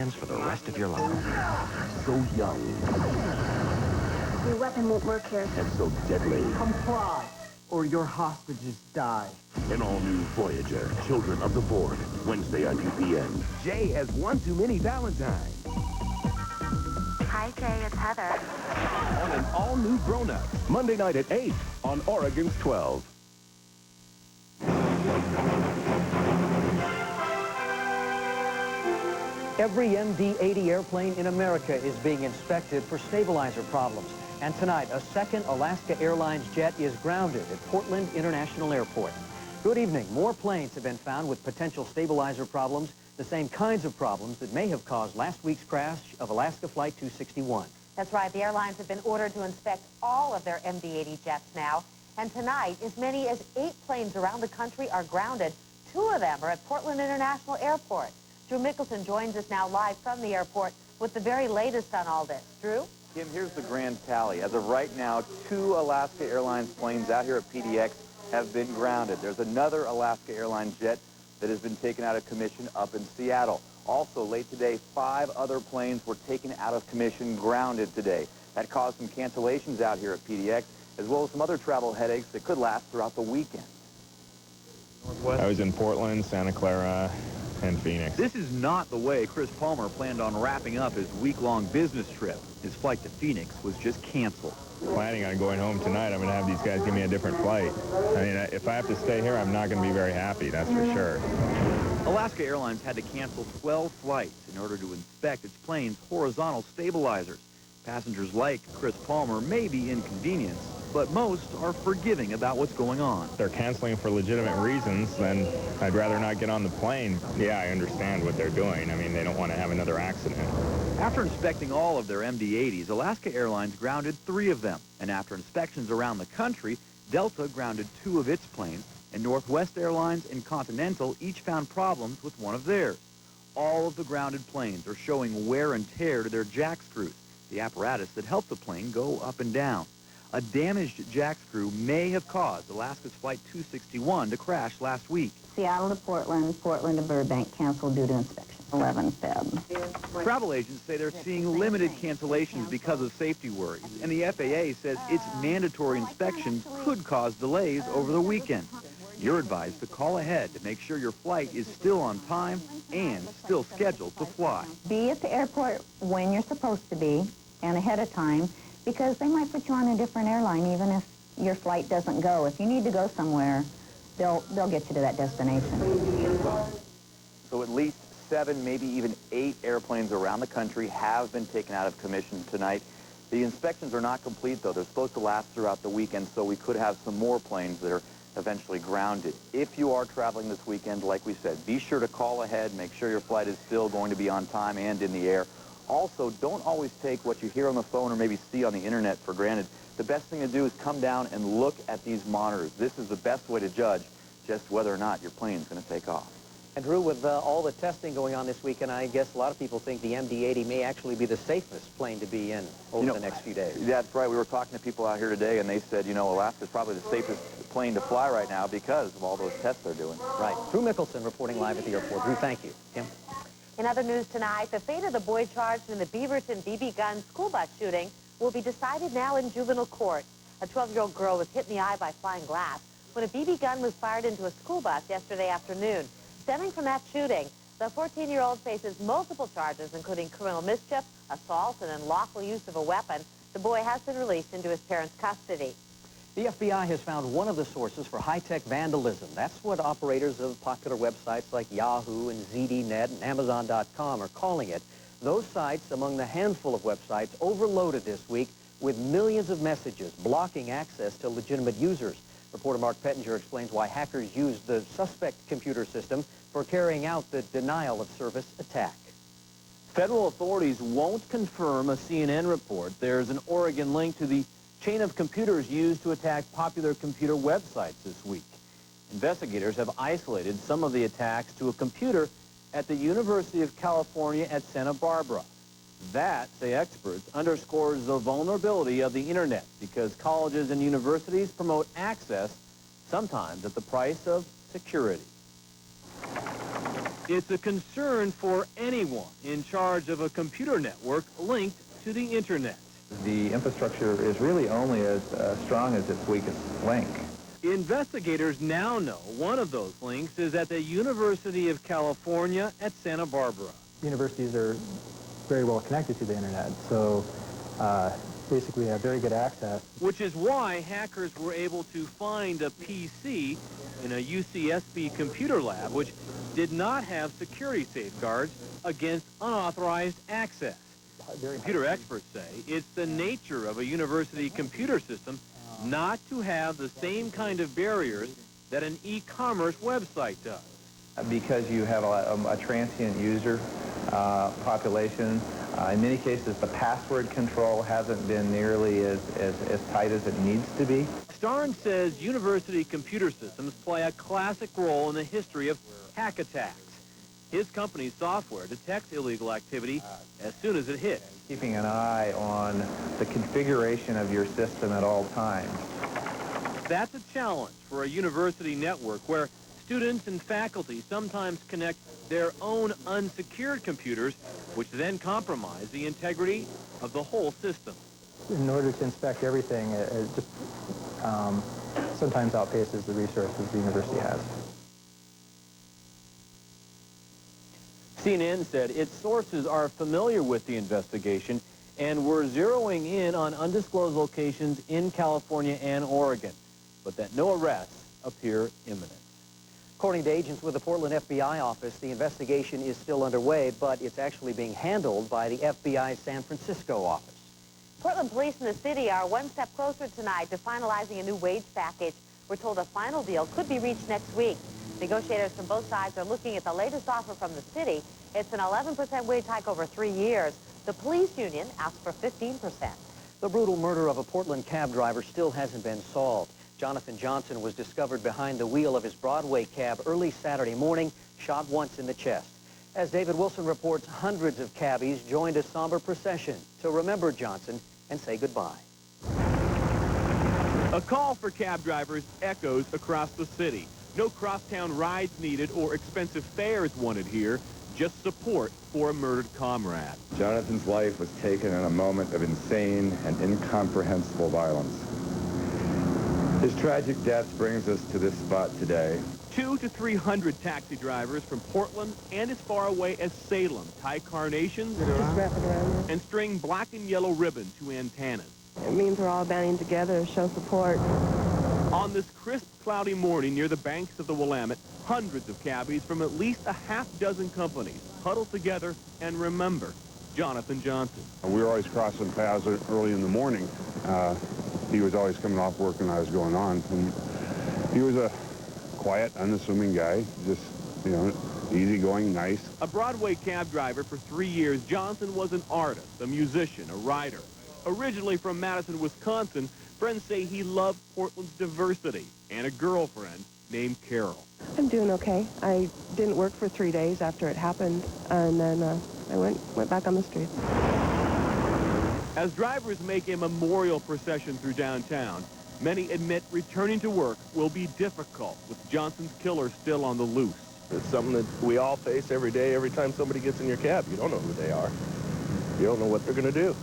For the rest of your life. So young. Your weapon won't work here. And so deadly. Comply, or your hostages die. An all-new Voyager, Children of the Void, Wednesday on UPN. Jay has one too many Valentines. Hi, Jay. It's Heather. On an all-new Grown Up. Monday night at 8 on Oregon's 12. Every MD-80 airplane in America is being inspected for stabilizer problems. And tonight, a second Alaska Airlines jet is grounded at Portland International Airport. Good evening. More planes have been found with potential stabilizer problems, the same kinds of problems that may have caused last week's crash of Alaska Flight 261. That's right. The airlines have been ordered to inspect all of their MD-80 jets now. And tonight, as many as 8 planes around the country are grounded. 2 of them are at Portland International Airport. Drew Mickelson joins us now live from the airport with the very latest on all this. Drew? Kim, here's the grand tally. As of right now, 2 Alaska Airlines planes out here at PDX have been grounded. There's another Alaska Airlines jet that has been taken out of commission up in Seattle. Also, late today, 5 other planes were taken out of commission, grounded today. That caused some cancellations out here at PDX, as well as some other travel headaches that could last throughout the weekend. I was in Portland, Santa Clara, and Phoenix. This is not the way Chris Palmer planned on wrapping up his week-long business trip. His flight to Phoenix was just canceled. Planning on going home tonight. I'm going to have these guys give me a different flight. I mean, if I have to stay here, I'm not going to be very happy, that's for sure. Alaska Airlines had to cancel 12 flights in order to inspect its plane's horizontal stabilizers. Passengers like Chris Palmer may be inconvenienced, but most are forgiving about what's going on. If they're canceling for legitimate reasons, then I'd rather not get on the plane. Yeah, I understand what they're doing. I mean, they don't want to have another accident. After inspecting all of their MD-80s, Alaska Airlines grounded 3 of them. And after inspections around the country, Delta grounded 2 of its planes, and Northwest Airlines and Continental each found problems with one of theirs. All of the grounded planes are showing wear and tear to their jack screws, the apparatus that help the plane go up and down. A damaged jack screw may have caused Alaska's Flight 261 to crash last week. Seattle to Portland, Portland to Burbank, canceled due to inspection. 11 Feb. Travel agents say they're seeing limited cancellations because of safety worries, and the FAA says its mandatory inspections could cause delays over the weekend. You're advised to call ahead to make sure your flight is still on time and still scheduled to fly. Be at the airport when you're supposed to be and ahead of time, because they might put you on a different airline even if your flight doesn't go. If you need to go somewhere, they'll get you to that destination. So at least 7, maybe even 8 airplanes around the country have been taken out of commission tonight. The inspections are not complete, though. They're supposed to last throughout the weekend, so we could have some more planes that are eventually grounded. If you are traveling this weekend, like we said, be sure to call ahead, make sure your flight is still going to be on time and in the air. Also, don't always take what you hear on the phone or maybe see on the internet for granted. The best thing to do is come down and look at these monitors. This is the best way to judge just whether or not your plane's going to take off. And Drew, with all the testing going on this weekend, I guess a lot of people think the MD-80 may actually be the safest plane to be in over the next few days. That's right. We were talking to people out here today, and they said, you know, Alaska's probably the safest plane to fly right now because of all those tests they're doing. Right. Drew Mickelson reporting live at the airport. Drew, thank you. Kim? In other news tonight, the fate of the boy charged in the Beaverton BB gun school bus shooting will be decided now in juvenile court. A 12-year-old girl was hit in the eye by flying glass when a BB gun was fired into a school bus yesterday afternoon. Stemming from that shooting, the 14-year-old faces multiple charges, including criminal mischief, assault, and unlawful use of a weapon. The boy has been released into his parents' custody. The FBI has found one of the sources for high-tech vandalism. That's what operators of popular websites like Yahoo and ZDNet and Amazon.com are calling it. Those sites, among the handful of websites overloaded this week with millions of messages blocking access to legitimate users. Reporter Mark Pettinger explains why hackers used the suspect computer system for carrying out the denial of service attack. Federal authorities won't confirm a CNN report. There's an Oregon link to the chain of computers used to attack popular computer websites this week. Investigators have isolated some of the attacks to a computer at the University of California at Santa Barbara. That, say experts, underscores the vulnerability of the internet because colleges and universities promote access, sometimes at the price of security. It's a concern for anyone in charge of a computer network linked to the internet. The infrastructure is really only as strong as its weakest link. Investigators now know one of those links is at the University of California at Santa Barbara. Universities are very well connected to the internet, so basically have very good access. Which is why hackers were able to find a PC in a UCSB computer lab which did not have security safeguards against unauthorized access. Computer experts say it's the nature of a university computer system not to have the same kind of barriers that an e-commerce website does. Because you have a transient user population, in many cases the password control hasn't been nearly as tight as it needs to be. Starnes says university computer systems play a classic role in the history of hack attacks. His company's software detects illegal activity as soon as it hits. Keeping an eye on the configuration of your system at all times. That's a challenge for a university network where students and faculty sometimes connect their own unsecured computers, which then compromise the integrity of the whole system. In order to inspect everything, it just sometimes outpaces the resources the university has. CNN said its sources are familiar with the investigation and were zeroing in on undisclosed locations in California and Oregon, but that no arrests appear imminent. According to agents with the Portland FBI office, the investigation is still underway, but it's actually being handled by the FBI's San Francisco office. Portland police in the city are one step closer tonight to finalizing a new wage package. We're told a final deal could be reached next week. Negotiators from both sides are looking at the latest offer from the city. It's an 11% wage hike over 3 years. The police union asked for 15%. The brutal murder of a Portland cab driver still hasn't been solved. Jonathan Johnson was discovered behind the wheel of his Broadway cab early Saturday morning, shot once in the chest. As David Wilson reports, hundreds of cabbies joined a somber procession to remember Johnson and say goodbye. A call for cab drivers echoes across the city. No crosstown rides needed or expensive fares wanted here, just support for a murdered comrade. Jonathan's life was taken in a moment of insane and incomprehensible violence. His tragic death brings us to this spot today. 200 to 300 taxi drivers from Portland and as far away as Salem tie carnations and string black and yellow ribbon to antennas. It means we're all banding together to show support. On this crisp, cloudy morning near the banks of the Willamette, hundreds of cabbies from at least a half-dozen companies huddle together and remember Jonathan Johnson. We were always crossing paths early in the morning. He was always coming off work when I was going on. And he was a quiet, unassuming guy, just, you know, easygoing, nice. A Broadway cab driver for 3 years, Johnson was an artist, a musician, a writer. Originally from Madison, Wisconsin, friends say he loved Portland's diversity and a girlfriend named Carol. I'm doing okay. I didn't work for 3 days after it happened, and then I went back on the streets. As drivers make a memorial procession through downtown, many admit returning to work will be difficult with Johnson's killer still on the loose. It's something that we all face every day, every time somebody gets in your cab. You don't know who they are. You don't know what they're going to do.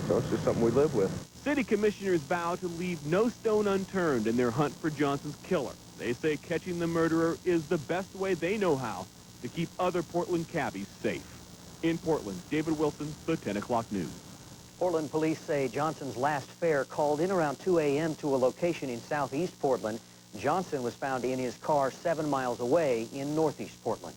So it's just something we live with. City commissioners vow to leave no stone unturned in their hunt for Johnson's killer. They say catching the murderer is the best way they know how to keep other Portland cabbies safe. In Portland, David Wilson, the 10 o'clock news. Portland police say Johnson's last fare called in around 2 a.m. to a location in southeast Portland. Johnson was found in his car 7 miles away in northeast Portland.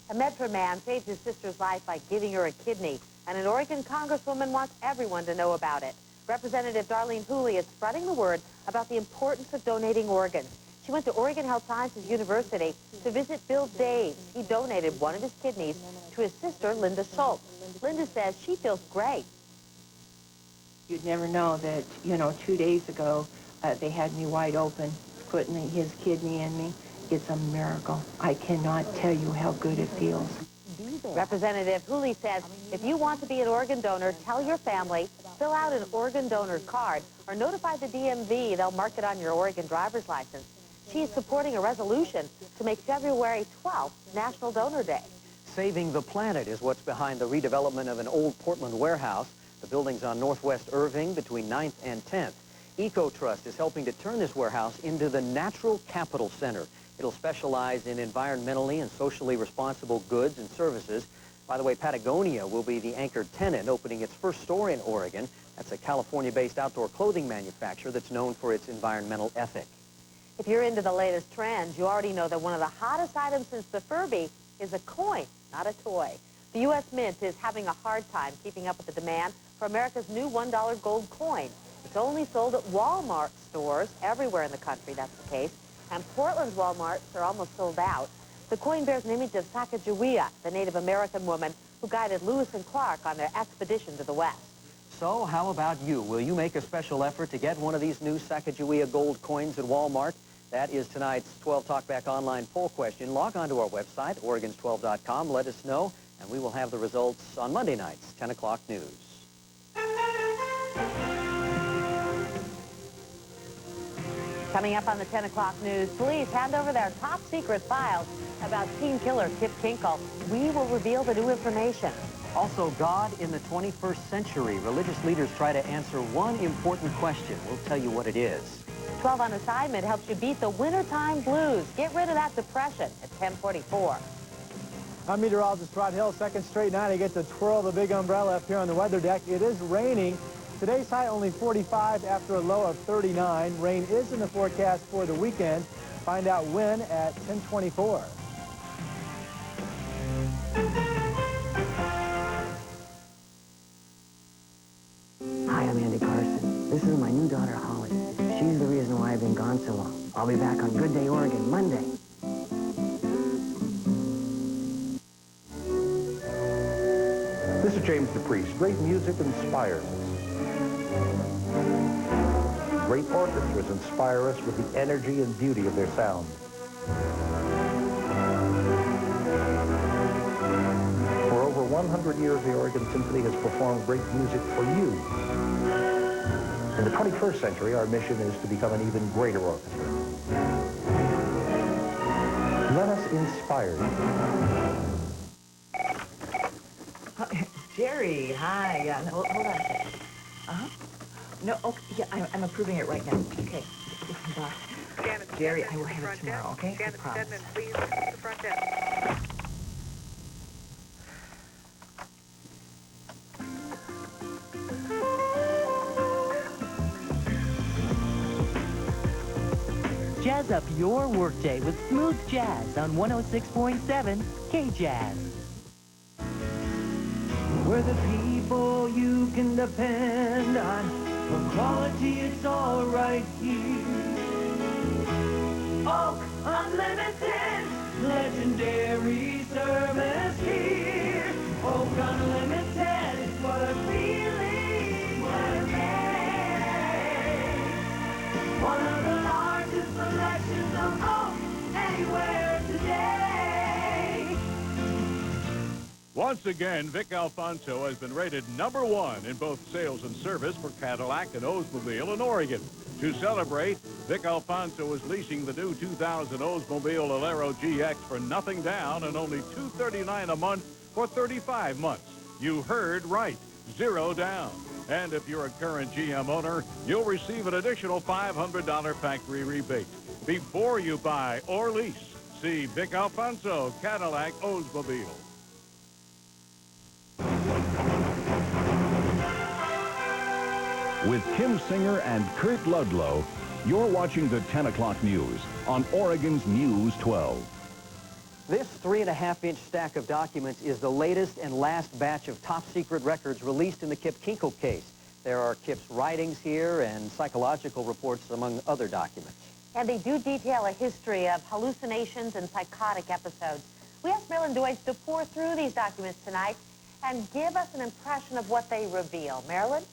A Medford man saved his sister's life by giving her a kidney, and an Oregon congresswoman wants everyone to know about it. Representative Darlene Pooley is spreading the word about the importance of donating organs. She went to Oregon Health Sciences University to visit Bill Daves. He donated one of his kidneys to his sister, Linda Schultz. Linda says she feels great. You'd never know that, 2 days ago, they had me wide open, putting his kidney in me. It's a miracle. I cannot tell you how good it feels. Representative Hooley says if you want to be an organ donor, tell your family, fill out an organ donor card, or notify the DMV. They'll mark it on your Oregon driver's license. She is supporting a resolution to make February 12th National Donor Day. Saving the planet is what's behind the redevelopment of an old Portland warehouse. The building's on Northwest Irving between 9th and 10th. EcoTrust is helping to turn this warehouse into the Natural Capital Center. It'll specialize in environmentally and socially responsible goods and services. By the way, Patagonia will be the anchor tenant, opening its first store in Oregon. That's a California-based outdoor clothing manufacturer that's known for its environmental ethic. If you're into the latest trends, you already know that one of the hottest items since the Furby is a coin, not a toy. The U.S. Mint is having a hard time keeping up with the demand for America's new $1 gold coin. It's only sold at Walmart stores everywhere in the country, that's the case. And Portland's Walmarts are almost sold out. The coin bears an image of Sacagawea, the Native American woman who guided Lewis and Clark on their expedition to the West. So how about you? Will you make a special effort to get one of these new Sacagawea gold coins at Walmart? That is tonight's 12 Talkback online poll question. Log on to our website, Oregons12.com. Let us know, and we will have the results on Monday night's 10 o'clock news. Coming up on the 10 o'clock news, police hand over their top secret files about teen killer Kip Kinkle. We will reveal the new information. Also, God in the 21st century. Religious leaders try to answer one important question. We'll tell you what it is. 12 on assignment helps you beat the wintertime blues. Get rid of that depression at 10:44. I'm meteorologist Rod Hill. Second straight night I get to twirl the big umbrella up here on the weather deck. It is raining. Today's high only 45 after a low of 39. Rain is in the forecast for the weekend. Find out when at 10:24. Hi, I'm Andy Carson. This is my new daughter, Holly. She's the reason why I've been gone so long. I'll be back on Good Day Oregon Monday. This is James DePriest. Great music inspires us. Great orchestras inspire us with the energy and beauty of their sound. For over 100 years, the Oregon Symphony has performed great music for you. In the 21st century, our mission is to become an even greater orchestra. Let us inspire you. Jerry, hi. Yeah, no, hold on a second. No, okay, yeah, I'm approving it right now. Okay. Jerry, I will have it tomorrow, okay? I promise. Please, the front desk. Jazz up your workday with smooth jazz on 106.7 K-Jazz. We're the people you can depend on. For quality, it's all right here. Oak Unlimited, legendary service here. Oak Unlimited, what a feeling, what a day. One of the largest selections of oak anywhere today. Once again, Vic Alfonso has been rated #1 in both sales and service for Cadillac and Oldsmobile in Oregon. To celebrate, Vic Alfonso is leasing the new 2000 Oldsmobile Alero GX for nothing down and only $239 a month for 35 months. You heard right, 0 down. And if you're a current GM owner, you'll receive an additional $500 factory rebate. Before you buy or lease, see Vic Alfonso, Cadillac, Oldsmobile. With Kim Singer and Kurt Ludlow, you're watching the 10 o'clock news on Oregon's News 12. This 3.5-inch stack of documents is the latest and last batch of top-secret records released in the Kip Kinkle case. There are Kip's writings here and psychological reports, among other documents. And they do detail a history of hallucinations and psychotic episodes. We asked Marilyn Deutsch to pour through these documents tonight and give us an impression of what they reveal. Marilyn?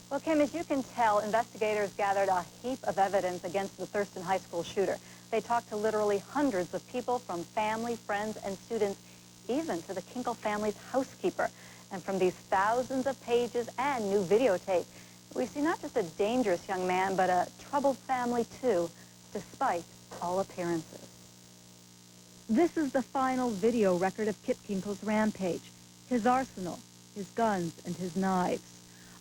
Well, Kim, as you can tell, investigators gathered a heap of evidence against the Thurston High School shooter. They talked to literally hundreds of people, from family, friends, and students, even to the Kinkle family's housekeeper. And from these thousands of pages and new videotape, we see not just a dangerous young man, but a troubled family, too, despite all appearances. This is the final video record of Kip Kinkle's rampage, his arsenal, his guns, and his knives.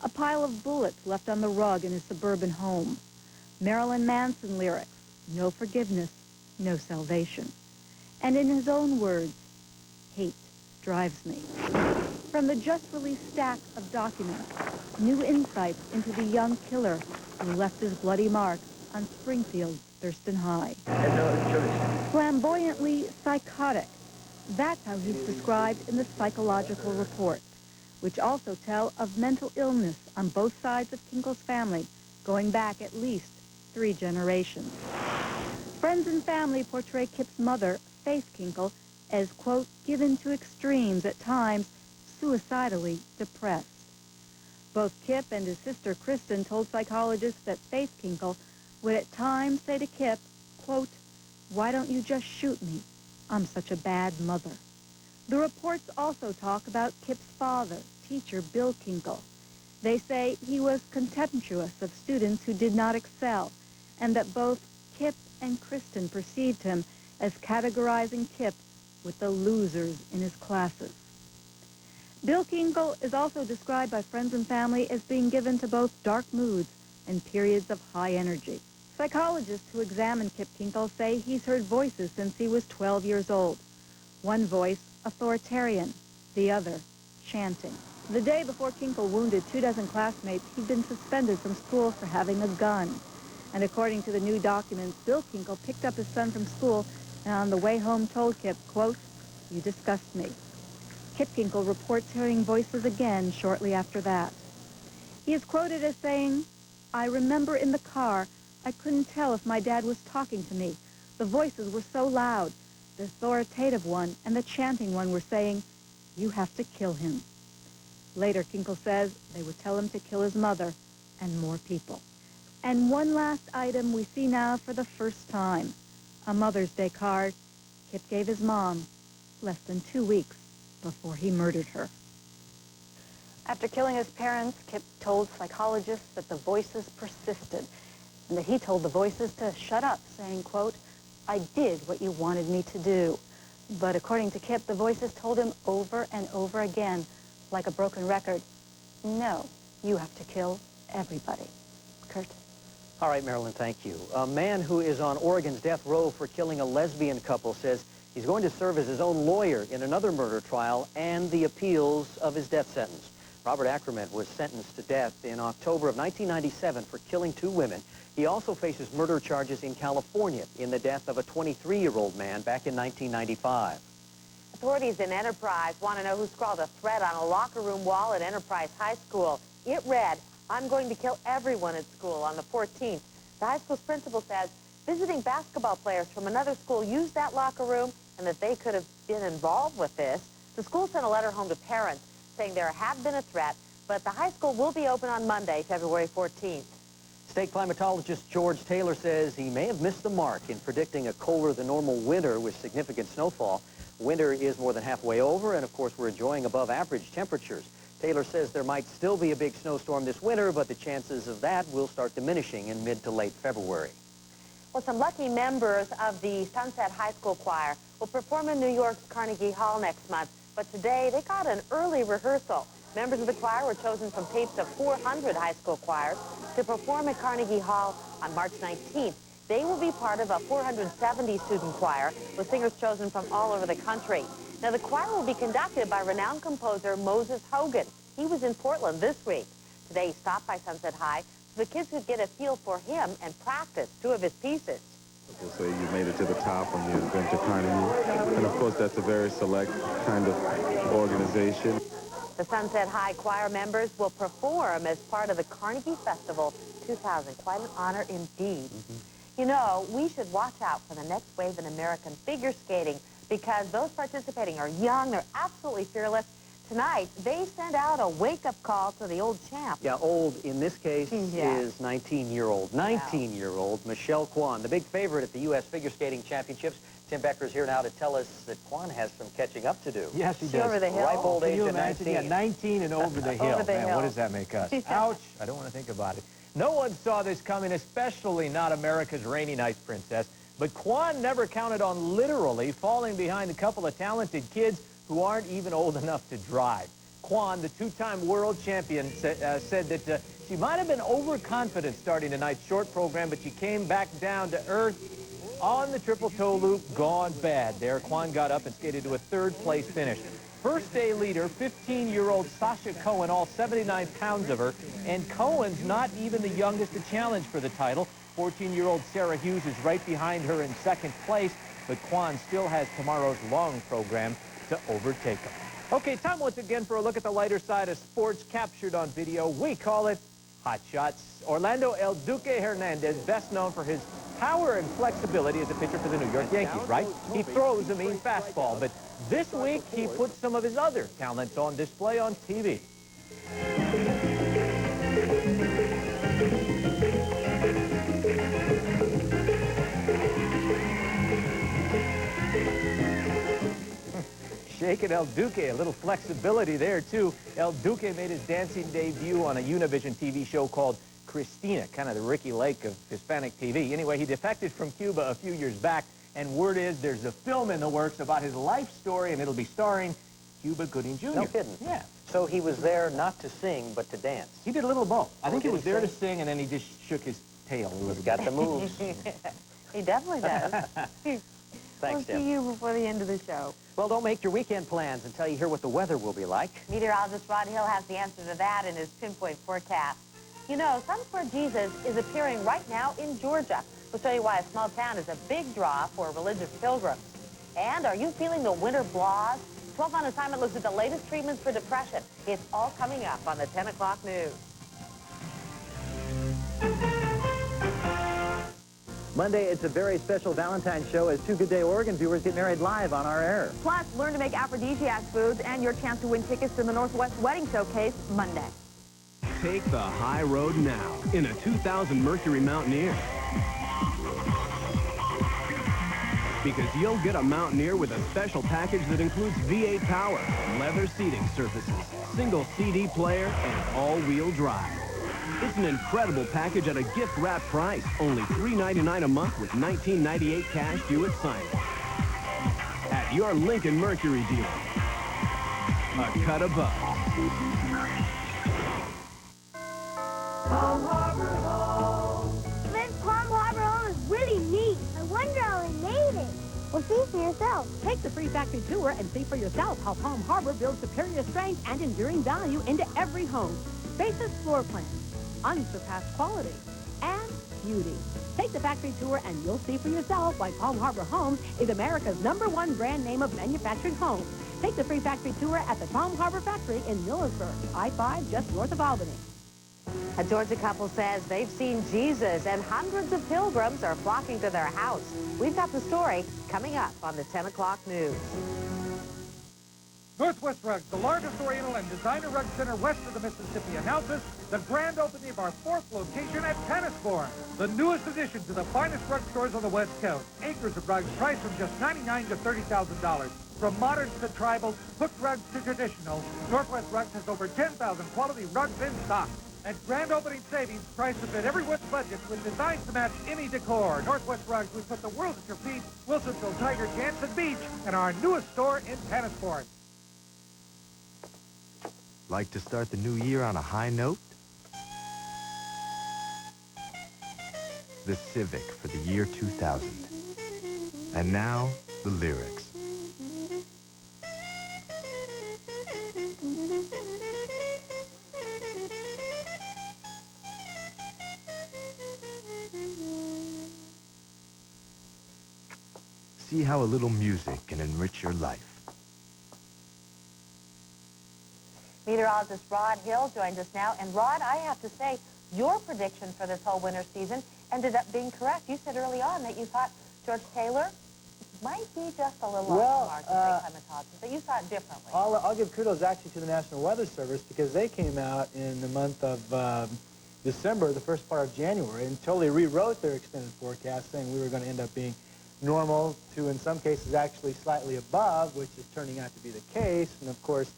A pile of bullets left on the rug in his suburban home. Marilyn Manson lyrics, no forgiveness, no salvation. And in his own words, hate drives me. From the just-released stack of documents, new insights into the young killer who left his bloody mark on Springfield's Thurston High. Flamboyantly psychotic. That's how he's described in the psychological reports, which also tell of mental illness on both sides of Kinkle's family, going back at least 3 generations. Friends and family portray Kip's mother, Faith Kinkle, as, quote, given to extremes at times, suicidally depressed. Both Kip and his sister Kristen told psychologists that Faith Kinkle would at times say to Kip, quote, why don't you just shoot me? I'm such a bad mother. The reports also talk about Kip's father, teacher Bill Kinkle. They say he was contemptuous of students who did not excel, and that both Kip and Kristen perceived him as categorizing Kip with the losers in his classes. Bill Kinkle is also described by friends and family as being given to both dark moods and periods of high energy. Psychologists who examined Kip Kinkle say he's heard voices since he was 12 years old. One voice, authoritarian, the other, chanting. The day before Kinkle wounded 24 classmates, he'd been suspended from school for having a gun. And according to the new documents, Bill Kinkle picked up his son from school and on the way home told Kip, quote, you disgust me. Kip Kinkle reports hearing voices again shortly after that. He is quoted as saying, I remember in the car, I couldn't tell if my dad was talking to me. The voices were so loud. The authoritative one and the chanting one were saying, you have to kill him. Later, Kinkle says they would tell him to kill his mother and more people. And one last item we see now for the first time, a Mother's Day card Kip gave his mom less than 2 weeks before he murdered her. After killing his parents, Kip told psychologists that the voices persisted and that he told the voices to shut up, saying, quote, I did what you wanted me to do. But according to Kip, the voices told him over and over again, like a broken record, no, you have to kill everybody. Kurt? All right, Marilyn, thank you. A man who is on Oregon's death row for killing a lesbian couple says he's going to serve as his own lawyer in another murder trial and the appeals of his death sentence. Robert Ackerman was sentenced to death in October of 1997 for killing 2 women. He also faces murder charges in California in the death of a 23-year-old man back in 1995. Authorities in Enterprise want to know who scrawled a threat on a locker room wall at Enterprise High School. It read, I'm going to kill everyone at school on the 14th. The high school's principal says visiting basketball players from another school used that locker room and that they could have been involved with this. The school sent a letter home to parents saying there had been a threat, but the high school will be open on Monday, February 14th. State climatologist George Taylor says he may have missed the mark in predicting a colder than normal winter with significant snowfall. Winter is more than halfway over, and of course we're enjoying above average temperatures. Taylor says there might still be a big snowstorm this winter, but the chances of that will start diminishing in mid to late February. Well, some lucky members of the Sunset High School Choir will perform in New York's Carnegie Hall next month, but today they got an early rehearsal. Members of the choir were chosen from tapes of 400 high school choirs to perform at Carnegie Hall on March 19th. They will be part of a 470-student choir with singers chosen from all over the country. Now, the choir will be conducted by renowned composer Moses Hogan. He was in Portland this week. Today, he stopped by Sunset High so the kids could get a feel for him and practice 2 of his pieces. People say you made it to the top when you've been to Carnegie. And, of course, that's a very select kind of organization. The Sunset High Choir members will perform as part of the Carnegie Festival 2000. Quite an honor indeed. You know, we should watch out for the next wave in American figure skating because those participating are young, they're absolutely fearless. Tonight, they send out a wake-up call to the old champ. Yeah, old in this case is 19-year-old. 19-year-old Michelle Kwan, the big favorite at the U.S. Figure Skating Championships. Tim Becker's here now to tell us that Kwan has some catching up to do. Yes, he does. Over the hill. Ripe old age of 19. 19. Yeah, 19 and over the hill. Over the Man, hill. what does that make us? Ouch. I don't want to think about it. No one saw this coming, especially not America's reigning ice princess. But Quan never counted on literally falling behind a couple of talented kids who aren't even old enough to drive. Quan, the two-time world champion, said that she might have been overconfident starting tonight's short program, but she came back down to earth on the triple toe loop, gone bad. There, Quan got up and skated to a third-place finish. First day leader, 15-year-old Sasha Cohen, all 79 pounds of her. And Cohen's not even the youngest to challenge for the title. 14-year-old Sarah Hughes is right behind her in second place. But Quan still has tomorrow's long program to overtake him. Okay, time once again for a look at the lighter side of sports captured on video. We call it Hot Shots. Orlando El Duque Hernandez, best known for his power and flexibility as a pitcher for the New York Yankees, right? He throws a mean fastball, but this week he put some of his other talents on display on TV. Shaking El Duque, a little flexibility there, too. El Duque made his dancing debut on a Univision TV show called Christina, kind of the Ricky Lake of Hispanic TV. Anyway, he defected from Cuba a few years back, and word is there's a film in the works about his life story, and it'll be starring Cuba Gooding Jr. No kidding. Yeah. So he was there not to sing, but to dance. He did a little of both. I think he was there to sing? sing, and then he just shook his tail a little bit. He's got the moves. He definitely does. Thanks, We'll see you before the end of the show. Well, don't make your weekend plans until you hear what the weather will be like. Meteorologist Rod Hill has the answer to that in his pinpoint forecast. You know, Sons for Jesus is appearing right now in Georgia. We'll show you why a small town is a big draw for religious pilgrims. And are you feeling the winter blahs? 12 on Assignment looks at the latest treatments for depression. It's all coming up on the 10 o'clock news. Monday, it's a very special Valentine's show as two Good Day Oregon viewers get married live on our air. Plus, learn to make aphrodisiac foods and your chance to win tickets to the Northwest Wedding Showcase Monday. Take the high road now in a 2000 Mercury Mountaineer. Because you'll get a Mountaineer with a special package that includes V8 power, leather seating surfaces, single CD player, and all-wheel drive. It's an incredible package at a gift-wrap price, only $3.99 a month with $19.98 cash due at signing. At your Lincoln Mercury dealer. A cut above. Palm Harbor Home. This Palm Harbor Home is really neat. I wonder how they made it. Well, see for yourself. Take the free factory tour and see for yourself how Palm Harbor builds superior strength and enduring value into every home. Spacious floor plans, unsurpassed quality, and beauty. Take the factory tour and you'll see for yourself why Palm Harbor Homes is America's #1 brand name of manufactured homes. Take the free factory tour at the Palm Harbor Factory in Millersburg, I-5 just north of Albany. A Georgia couple says they've seen Jesus and hundreds of pilgrims are flocking to their house. We've got the story coming up on the 10 o'clock news. Northwest Rugs, the largest oriental and designer rug center west of the Mississippi, announces the grand opening of our 4th location at Tennisbourne, the newest addition to the finest rug stores on the West Coast. Acres of rugs priced from just $99,000 to $30,000. From moderns to tribal, hooked rugs to traditional, Northwest Rugs has over 10,000 quality rugs in stock. And grand opening savings priced to fit everyone's budget with designs to match any decor. Northwest Rugs, we put the world at your feet. Wilsonville, Tiger, Jansen Beach, and our newest store in Tennisbourne. Like to start the new year on a high note? The Civic for the year 2000. And now, the lyrics. See how a little music can enrich your life. Meteorologist Rod Hill joins us now. And Rod, I have to say, your prediction for this whole winter season ended up being correct. You said early on that you thought George Taylor might be just a little off the mark to say Clement, but you saw it differently. I'll give kudos actually to the National Weather Service because they came out in the month of December, the first part of January, and totally rewrote their extended forecast, saying we were going to end up being normal to, in some cases, actually slightly above, which is turning out to be the case. And, of course,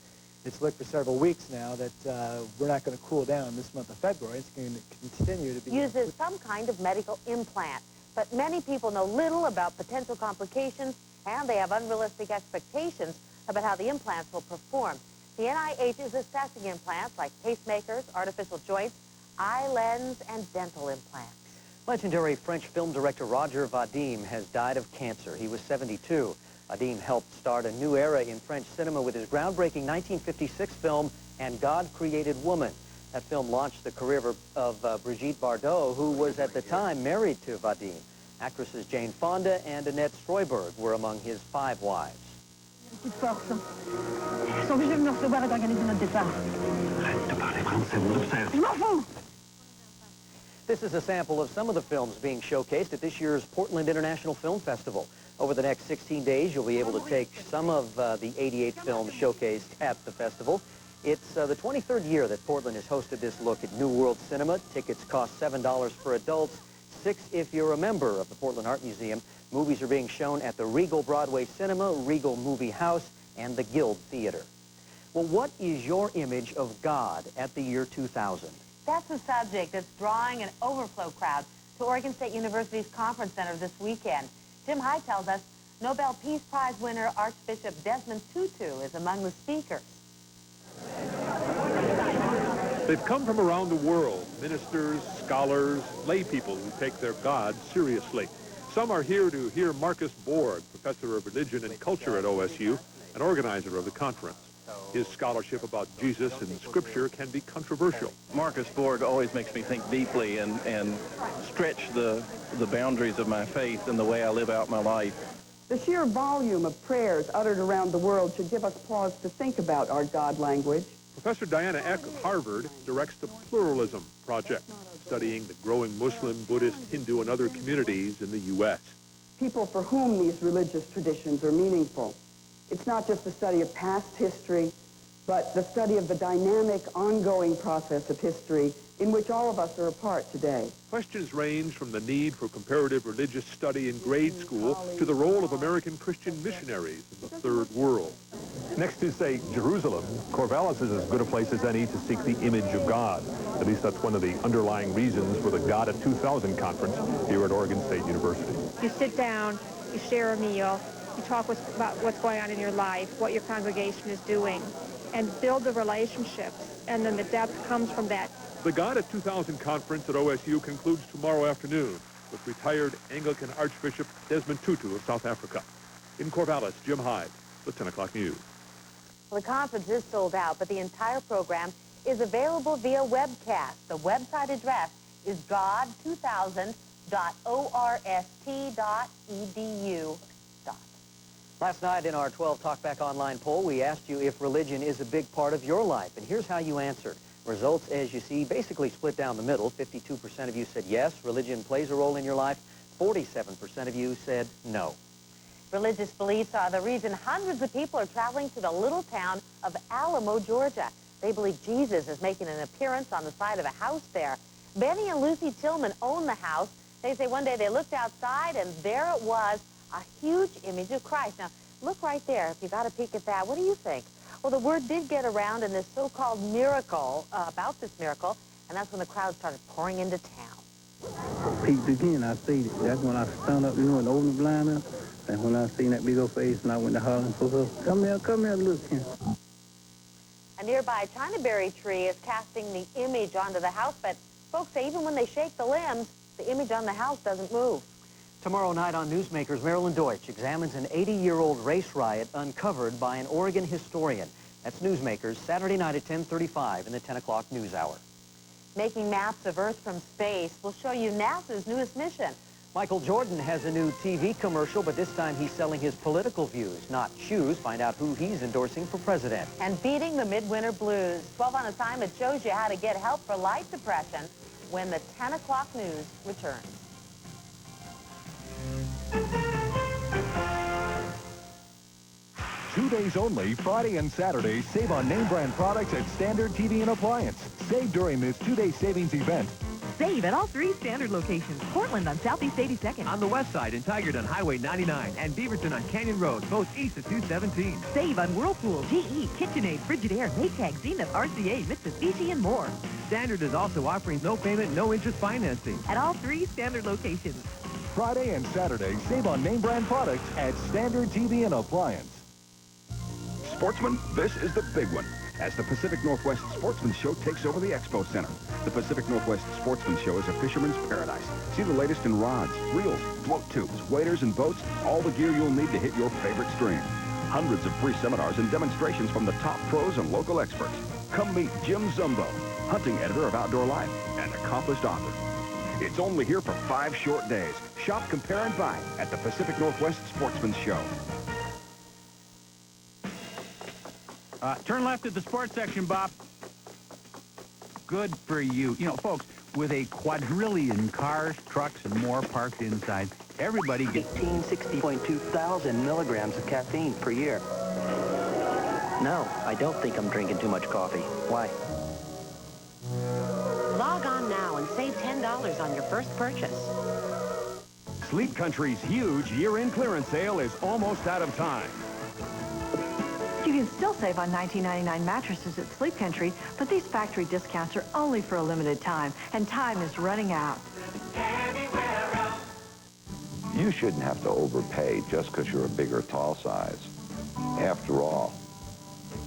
it's looked for several weeks now that we're not going to cool down this month of February. It's going to continue to be... Uses some kind of medical implant But many people know little about potential complications, and they have unrealistic expectations about how the implants will perform. The NIH is assessing implants like pacemakers, artificial joints, eye lens, and dental implants. Legendary French film director Roger Vadim has died of cancer. He was 72. Vadim helped start a new era in French cinema with his groundbreaking 1956 film, And God Created Woman. That film launched the career of Brigitte Bardot, who was at the time married to Vadim. Actresses Jane Fonda and Annette Streuberg were among his 5 wives. Petite force. Ils sont obligés de me recevoir et d'organiser notre départ. Arrête de parler français, mon obsède. Je m'en fous! This is a sample of some of the films being showcased at this year's Portland International Film Festival. Over the next 16 days, you'll be able to take some of the 88 films showcased at the festival. It's the 23rd year that Portland has hosted this look at New World Cinema. Tickets cost $7 for adults, $6 if you're a member of the Portland Art Museum. Movies are being shown at the Regal Broadway Cinema, Regal Movie House, and the Guild Theater. Well, what is your image of God at the year 2000? That's the subject that's drawing an overflow crowd to Oregon State University's Conference Center this weekend. Jim Hyde tells us Nobel Peace Prize winner Archbishop Desmond Tutu is among the speakers. They've come from around the world, ministers, scholars, lay people who take their God seriously. Some are here to hear Marcus Borg, professor of religion and culture at OSU, an organizer of the conference. His scholarship about Jesus and Scripture can be controversial. Marcus Borg always makes me think deeply and stretch the boundaries of my faith and the way I live out my life. The sheer volume of prayers uttered around the world should give us pause to think about our God language. Professor Diana Eck of Harvard directs the Pluralism Project, studying the growing Muslim, Buddhist, Hindu, and other communities in the U.S. People for whom these religious traditions are meaningful. It's not just the study of past history, but the study of the dynamic, ongoing process of history in which all of us are a part today. Questions range from the need for comparative religious study in grade school to the role of American Christian missionaries in the Third World. Next to, say, Jerusalem, Corvallis is as good a place as any to seek the image of God. At least that's one of the underlying reasons for the God at 2000 conference here at Oregon State University. You sit down, you share a meal, you talk about what's going on in your life, what your congregation is doing, and build the relationships, and then the depth comes from that. The God at 2000 conference at OSU concludes tomorrow afternoon with retired Anglican Archbishop Desmond Tutu of South Africa. In Corvallis, Jim Hyde, the 10 o'clock news. Well, the conference is sold out, but the entire program is available via webcast. The website address is god2000.orst.edu. Last night in our 12 Talkback Online poll, we asked you if religion is a big part of your life, and here's how you answered. Results, as you see, basically split down the middle. 52% of you said yes, religion plays a role in your life. 47% of you said no. Religious beliefs are the reason hundreds of people are traveling to the little town of Alamo, Georgia. They believe Jesus is making an appearance on the side of a house there. Benny and Lucy Tillman own the house. They say one day they looked outside and there it was, a huge image of Christ. Now, look right there. If you got a peek at that, what do you think? Well, the word did get around in this so-called miracle, about this miracle, and that's when the crowd started pouring into town. Peeked again, I see it. That's when I stood up, and opened the blind up. And when I seen that big old face, and I went to hollering for her, come here, look here. A nearby Chinaberry tree is casting the image onto the house, but folks say even when they shake the limbs, the image on the house doesn't move. Tomorrow night on Newsmakers, Marilyn Deutsch examines an 80-year-old race riot uncovered by an Oregon historian. That's Newsmakers, Saturday night at 10:35 in the 10 o'clock news hour. Making maps of Earth from space will show you NASA's newest mission. Michael Jordan has a new TV commercial, but this time he's selling his political views, not shoes. Find out who he's endorsing for president. And beating the midwinter blues. 12 on Assignment shows you how to get help for light depression when the 10 o'clock news returns. 2 days only, Friday and Saturday, save on name brand products at Standard TV and Appliance. Save during this 2-day savings event. Save at all 3 Standard locations. Portland on Southeast 82nd. On the west side in Tigard on Highway 99 and Beaverton on Canyon Road, both east of 217. Save on Whirlpool, GE, KitchenAid, Frigidaire, Maytag, Zenith, RCA, Mitsubishi, and more. Standard is also offering no payment, no interest financing. At all 3 Standard locations. Friday and Saturday, save on name brand products at Standard TV and Appliance. Sportsman, this is the big one. As the Pacific Northwest Sportsman Show takes over the Expo Center. The Pacific Northwest Sportsman Show is a fisherman's paradise. See the latest in rods, reels, float tubes, waders, and boats, all the gear you'll need to hit your favorite stream. Hundreds of free seminars and demonstrations from the top pros and local experts. Come meet Jim Zumbo, hunting editor of Outdoor Life and accomplished author. It's only here for 5 short days. Shop, compare, and buy at the Pacific Northwest Sportsman Show. Turn left at the sports section, Bob. Good for you. You know, folks, with a quadrillion cars, trucks, and more parked inside, everybody gets 1860.2 thousand milligrams of caffeine per year. No, I don't think I'm drinking too much coffee. Why? Log on now and save $10 on your first purchase. Sleep Country's huge year-end clearance sale is almost out of time. You can still save on $19.99 mattresses at Sleep Country, but these factory discounts are only for a limited time, and time is running out. You shouldn't have to overpay just because you're a bigger tall size. After all,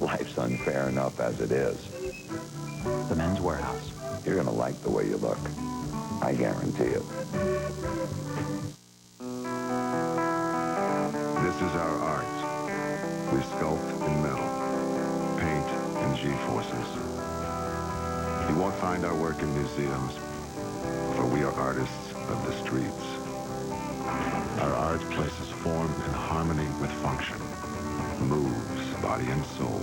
life's unfair enough as it is. The Men's Warehouse. You're going to like the way you look. I guarantee it. This is our art. We sculpt in metal, paint in G-forces. You won't find our work in museums, for we are artists of the streets. Our art places form in harmony with function, moves body and soul.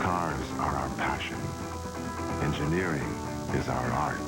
Cars are our passion. Engineering is our art.